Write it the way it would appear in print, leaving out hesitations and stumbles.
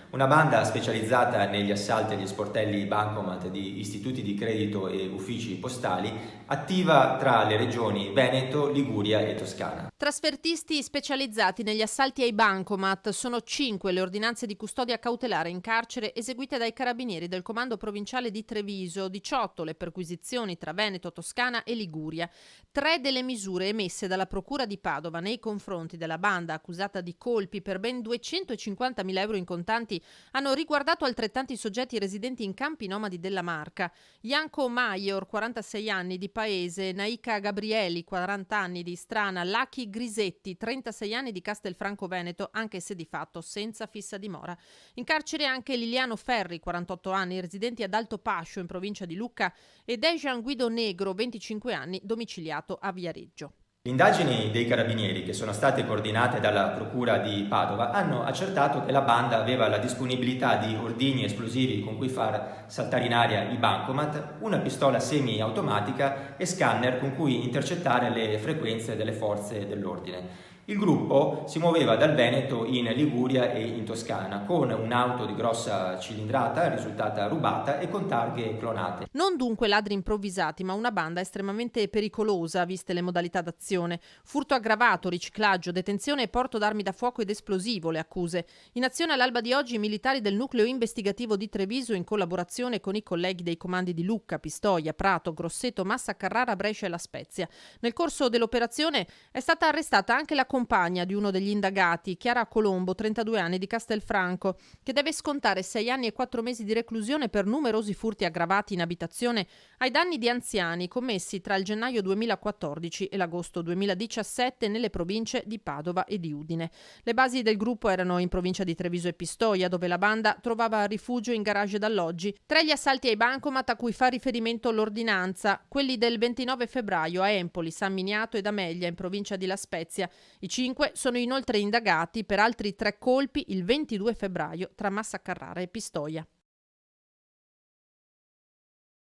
Una banda specializzata negli assalti agli sportelli bancomat di istituti di credito e uffici postali, attiva tra le regioni Veneto, Liguria e Toscana. Trasfertisti specializzati negli assalti ai bancomat. Sono 5 le ordinanze di custodia cautelare in carcere eseguite dai carabinieri del comando provinciale di Treviso, 18 le perquisizioni tra Veneto, Toscana e Liguria. 3 delle misure emesse dalla Procura di Padova nei confronti della banda accusata di colpi per ben 250.000 euro in contanti hanno riguardato altrettanti soggetti residenti in campi nomadi della Marca. Janko Maior, 46 anni, di Paese; Naika Gabrieli, 40 anni, di Strana; Lucky Grisetti, 36 anni, di Castelfranco Veneto, anche se di fatto senza fissa dimora. In carcere anche Liliano Ferri, 48 anni, residenti ad Alto Pascio in provincia di Lucca, e Dejan Guido Negro, 25 anni, domiciliato a Viareggio. Le indagini dei carabinieri, che sono state coordinate dalla Procura di Padova, hanno accertato che la banda aveva la disponibilità di ordigni esplosivi con cui far saltare in aria i bancomat, una pistola semiautomatica e scanner con cui intercettare le frequenze delle forze dell'ordine. Il gruppo si muoveva dal Veneto in Liguria e in Toscana con un'auto di grossa cilindrata risultata rubata e con targhe clonate. Non dunque ladri improvvisati, ma una banda estremamente pericolosa, viste le modalità d'azione. Furto aggravato, riciclaggio, detenzione e porto d'armi da fuoco ed esplosivo, le accuse. In azione all'alba di oggi i militari del nucleo investigativo di Treviso, in collaborazione con i colleghi dei comandi di Lucca, Pistoia, Prato, Grosseto, Massa Carrara, Brescia e La Spezia. Nel corso dell'operazione è stata arrestata anche la compagna di uno degli indagati, Chiara Colombo, 32 anni, di Castelfranco, che deve scontare 6 anni e 4 mesi di reclusione per numerosi furti aggravati in abitazione ai danni di anziani commessi tra il gennaio 2014 e l'agosto 2017 nelle province di Padova e di Udine. Le basi del gruppo erano in provincia di Treviso e Pistoia, dove la banda trovava rifugio in garage d'alloggi. Tra gli assalti ai bancomat a cui fa riferimento l'ordinanza, quelli del 29 febbraio a Empoli, San Miniato ed Amelia in provincia di La Spezia. I 5 sono inoltre indagati per altri 3 colpi il 22 febbraio tra Massa Carrara e Pistoia.